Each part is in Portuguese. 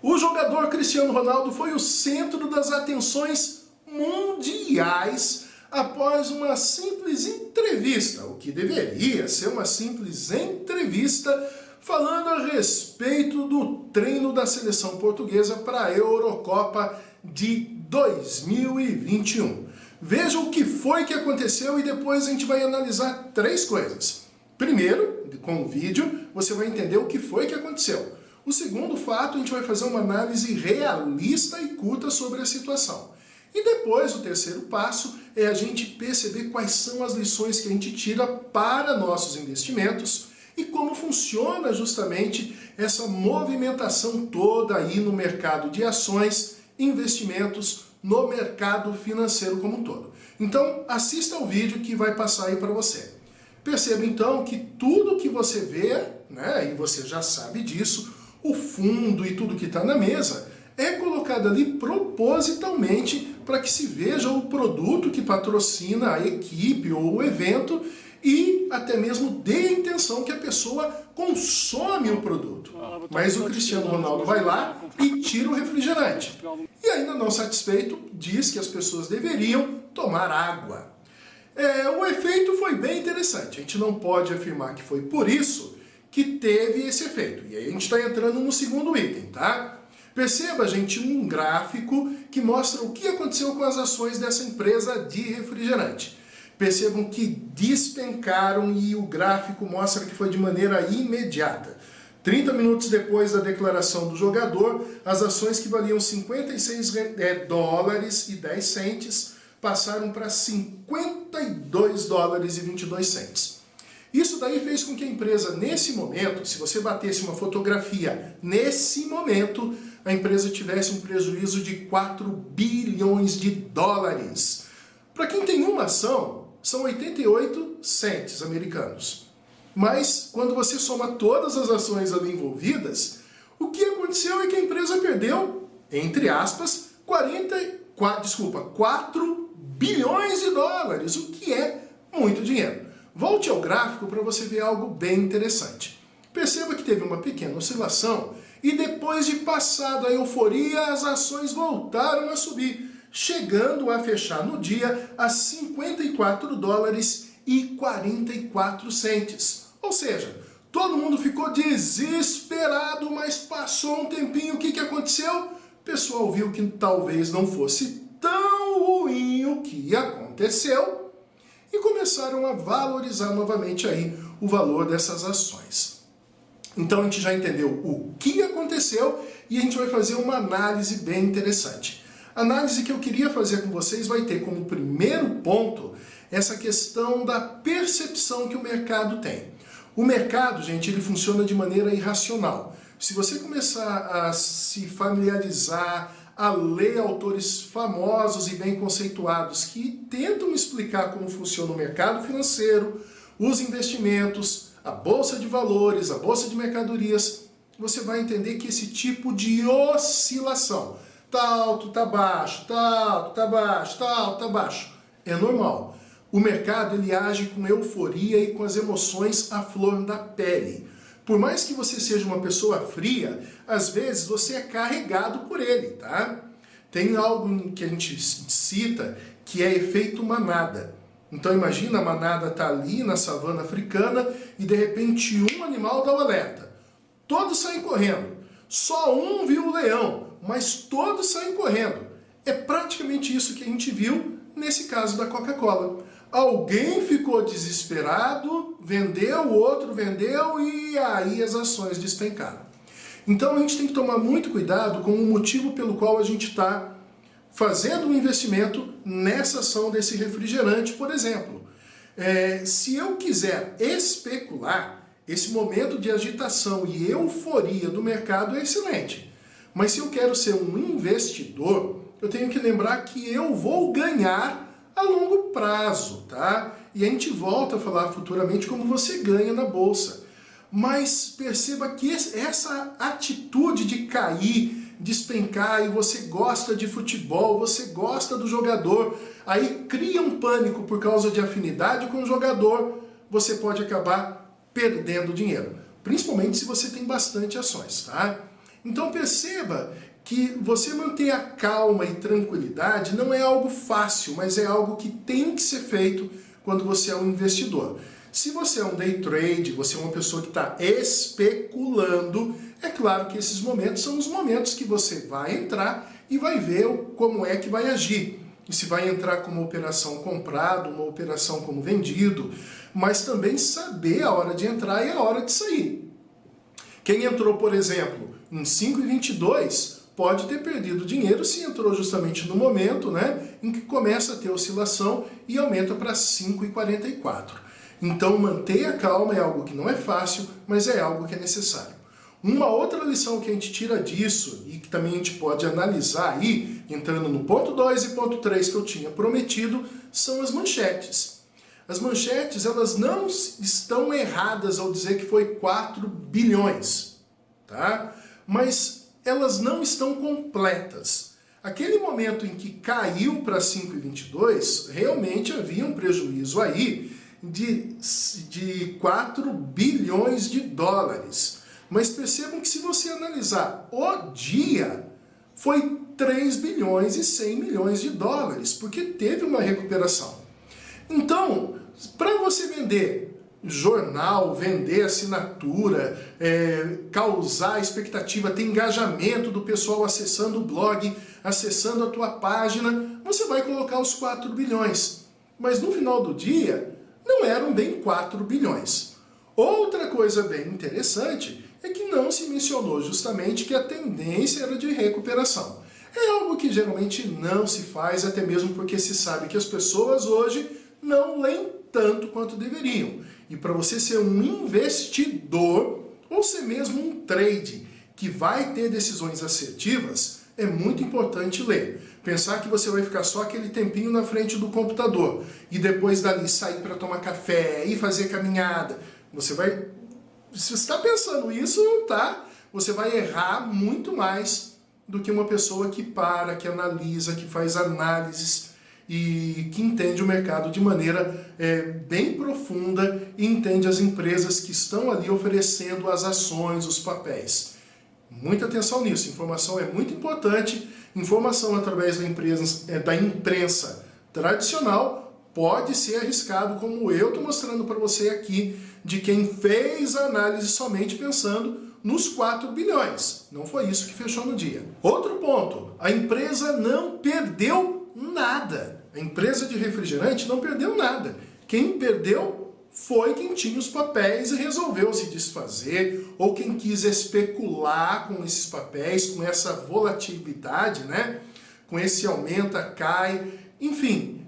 O jogador Cristiano Ronaldo foi o centro das atenções mundiais após uma simples entrevista, o que deveria ser uma simples entrevista, falando a respeito do treino da seleção portuguesa para a Eurocopa de 2021. Veja o que foi que aconteceu e depois a gente vai analisar três coisas. Primeiro, com o vídeo, você vai entender o que foi que aconteceu. O segundo fato, a gente vai fazer uma análise realista e curta sobre a situação. E depois, o terceiro passo é a gente perceber quais são as lições que a gente tira para nossos investimentos e como funciona justamente essa movimentação toda aí no mercado de ações, investimentos, no mercado financeiro como um todo. Então, assista ao vídeo que vai passar aí para você. Perceba então que tudo que você vê, né, e você já sabe disso, o fundo e tudo que está na mesa, é colocado ali propositalmente para que se veja o produto que patrocina a equipe ou o evento e até mesmo dê a intenção que a pessoa consome o produto. Mas o Cristiano Ronaldo vai lá e tira o refrigerante. E ainda não satisfeito, diz que as pessoas deveriam tomar água. O efeito foi bem interessante. A gente não pode afirmar que foi por isso que teve esse efeito. E aí a gente está entrando no segundo item, tá? Perceba, gente, um gráfico que mostra o que aconteceu com as ações dessa empresa de refrigerante. Percebam que despencaram e o gráfico mostra que foi de maneira imediata. 30 minutos depois da declaração do jogador, as ações que valiam 56 dólares e 10 centes passaram para 52 dólares e 22 centes. Isso daí fez com que a empresa, nesse momento, se você batesse uma fotografia nesse momento, a empresa tivesse um prejuízo de 4 bilhões de dólares. Para quem tem uma ação, são 88 centes americanos. Mas, quando você soma todas as ações ali envolvidas, o que aconteceu é que a empresa perdeu, entre aspas, 4 bilhões de dólares, o que é muito dinheiro. Volte ao gráfico para você ver algo bem interessante. Perceba que teve uma pequena oscilação e depois de passada a euforia, as ações voltaram a subir, chegando a fechar no dia a 54 dólares e 44 centes. Ou seja, todo mundo ficou desesperado, mas passou um tempinho, o que aconteceu? O pessoal viu que talvez não fosse tão ruim o que aconteceu e começaram a valorizar novamente aí o valor dessas ações. Então a gente já entendeu o que aconteceu e a gente vai fazer uma análise bem interessante. A análise que eu queria fazer com vocês vai ter como primeiro ponto essa questão da percepção que o mercado tem. O mercado, gente, ele funciona de maneira irracional. Se você começar a se familiarizar, a ler autores famosos e bem conceituados que tentam explicar como funciona o mercado financeiro, os investimentos, a bolsa de valores, a bolsa de mercadorias, você vai entender que esse tipo de oscilação, tá alto, tá baixo, tá alto, tá baixo, tá alto, tá baixo, é normal. O mercado ele age com euforia e com as emoções à flor da pele. Por mais que você seja uma pessoa fria, às vezes você é carregado por ele, tá? Tem algo que a gente cita que é efeito manada. Então imagina a manada tá ali na savana africana e de repente um animal dá o alerta. Todos saem correndo. Só um viu o leão, mas todos saem correndo. É praticamente isso que a gente viu nesse caso da Coca-Cola. Alguém ficou desesperado, vendeu, o outro vendeu e aí as ações despencaram. Então a gente tem que tomar muito cuidado com o motivo pelo qual a gente está fazendo um investimento nessa ação desse refrigerante, por exemplo. Se eu quiser especular, esse momento de agitação e euforia do mercado é excelente. Mas se eu quero ser um investidor, eu tenho que lembrar que eu vou ganhar a longo prazo, tá? E a gente volta a falar futuramente como você ganha na bolsa. Mas perceba que essa atitude de cair, despencar, e você gosta de futebol, você gosta do jogador, aí cria um pânico por causa de afinidade com o jogador, você pode acabar perdendo dinheiro. Principalmente se você tem bastante ações, tá? Então perceba que você manter a calma e tranquilidade não é algo fácil, mas é algo que tem que ser feito quando você é um investidor. Se você é um day trade, você é uma pessoa que está especulando, é claro que esses momentos são os momentos que você vai entrar e vai ver como é que vai agir. E se vai entrar como operação comprado, uma operação como vendido, mas também saber a hora de entrar e a hora de sair. Quem entrou, por exemplo, em 5,22 pode ter perdido dinheiro se entrou justamente no momento, né, em que começa a ter oscilação e aumenta para 5,44. Então manter a calma é algo que não é fácil, mas é algo que é necessário. Uma outra lição que a gente tira disso, e que também a gente pode analisar aí, entrando no ponto 2 e ponto 3 que eu tinha prometido, são as manchetes. As manchetes, elas não estão erradas ao dizer que foi 4 bilhões, tá? Mas elas não estão completas. Aquele momento em que caiu para 5,22, realmente havia um prejuízo aí de 4 bilhões de dólares. Mas percebam que se você analisar o dia, foi 3 bilhões e 100 milhões de dólares, porque teve uma recuperação. Então, para você vender jornal, vender assinatura, causar expectativa, ter engajamento do pessoal acessando o blog, acessando a tua página, você vai colocar os 4 bilhões. Mas no final do dia, não eram bem 4 bilhões. Outra coisa bem interessante é que não se mencionou justamente que a tendência era de recuperação. É algo que geralmente não se faz, até mesmo porque se sabe que as pessoas hoje não leem tanto quanto deveriam. E para você ser um investidor, ou ser mesmo um trade, que vai ter decisões assertivas, é muito importante ler. Pensar que você vai ficar só aquele tempinho na frente do computador e depois dali sair para tomar café e fazer caminhada. Se você está pensando isso, tá? Você vai errar muito mais do que uma pessoa que para, que analisa, que faz análises e que entende o mercado de maneira bem profunda e entende as empresas que estão ali oferecendo as ações, os papéis. Muita atenção nisso, informação é muito importante, informação através da imprensa tradicional pode ser arriscado, como eu estou mostrando para você aqui, de quem fez a análise somente pensando nos 4 bilhões. Não foi isso que fechou no dia. Outro ponto, a empresa não perdeu nada. A empresa de refrigerante não perdeu nada. Quem perdeu foi quem tinha os papéis e resolveu se desfazer, ou quem quis especular com esses papéis, com essa volatilidade, né? Com esse aumenta, cai, enfim.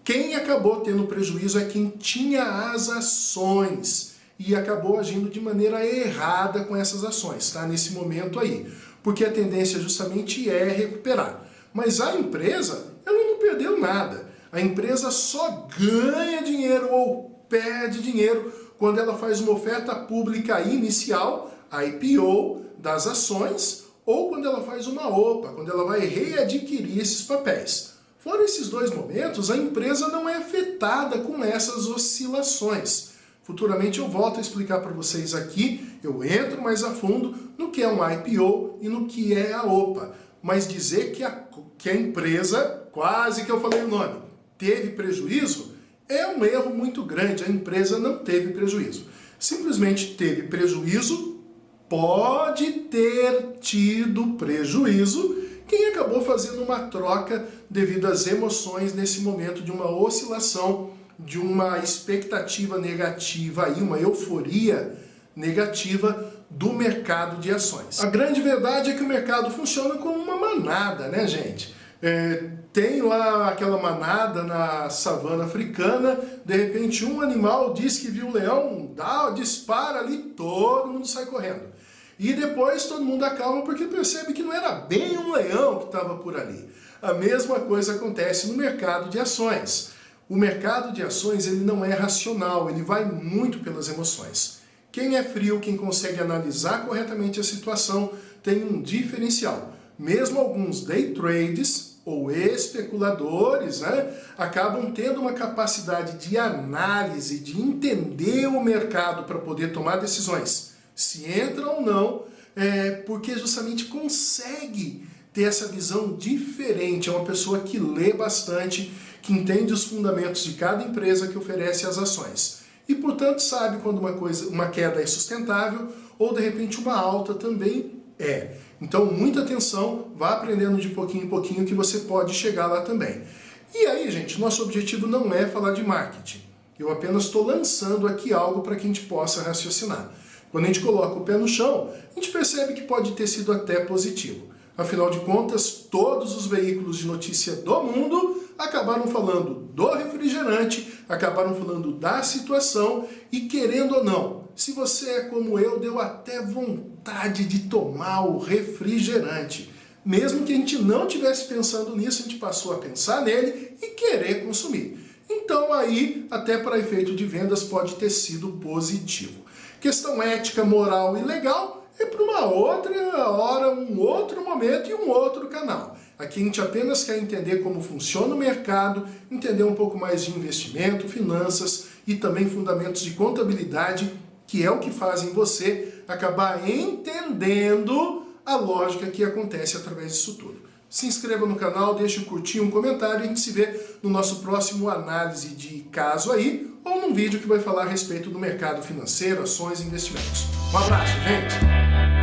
Quem acabou tendo prejuízo é quem tinha as ações e acabou agindo de maneira errada com essas ações, tá? Nesse momento aí. Porque a tendência justamente é recuperar. Mas a empresa, ela não perdeu nada. A empresa só ganha dinheiro ou perde dinheiro quando ela faz uma oferta pública inicial, IPO, das ações, ou quando ela faz uma OPA, quando ela vai readquirir esses papéis. Fora esses dois momentos, a empresa não é afetada com essas oscilações. Futuramente eu volto a explicar para vocês aqui, eu entro mais a fundo no que é um IPO e no que é a OPA. Mas dizer que a empresa, quase que eu falei o nome, teve prejuízo, é um erro muito grande. A empresa não teve prejuízo. Simplesmente teve prejuízo, pode ter tido prejuízo, quem acabou fazendo uma troca devido às emoções nesse momento de uma oscilação, de uma expectativa negativa, e uma euforia negativa do mercado de ações. A grande verdade é que o mercado funciona como uma manada, né, gente? Tem lá aquela manada na savana africana, de repente um animal diz que viu o leão, dispara ali, todo mundo sai correndo. E depois todo mundo acalma porque percebe que não era bem um leão que estava por ali. A mesma coisa acontece no mercado de ações. O mercado de ações ele não é racional, ele vai muito pelas emoções. Quem é frio, quem consegue analisar corretamente a situação, tem um diferencial. Mesmo alguns day trades ou especuladores, né, acabam tendo uma capacidade de análise, de entender o mercado para poder tomar decisões. Se entra ou não porque justamente consegue ter essa visão diferente. É uma pessoa que lê bastante, que entende os fundamentos de cada empresa que oferece as ações. E, portanto, sabe quando uma queda é sustentável ou, de repente, uma alta também é. Então, muita atenção, vá aprendendo de pouquinho em pouquinho que você pode chegar lá também. E aí, gente, nosso objetivo não é falar de marketing. Eu apenas estou lançando aqui algo para que a gente possa raciocinar. Quando a gente coloca o pé no chão, a gente percebe que pode ter sido até positivo. Afinal de contas, todos os veículos de notícia do mundo acabaram falando do refrigerante, acabaram falando da situação e, querendo ou não, se você é como eu, deu até vontade de tomar o refrigerante. Mesmo que a gente não estivesse pensando nisso, a gente passou a pensar nele e querer consumir. Então aí, até para efeito de vendas, pode ter sido positivo. Questão ética, moral e legal é para uma outra hora, um outro momento e um outro canal. Aqui a gente apenas quer entender como funciona o mercado, entender um pouco mais de investimento, finanças e também fundamentos de contabilidade, que é o que fazem você acabar entendendo a lógica que acontece através disso tudo. Se inscreva no canal, deixe um curtir, um comentário e a gente se vê no nosso próximo análise de caso aí, ou num vídeo que vai falar a respeito do mercado financeiro, ações e investimentos. Um abraço, gente!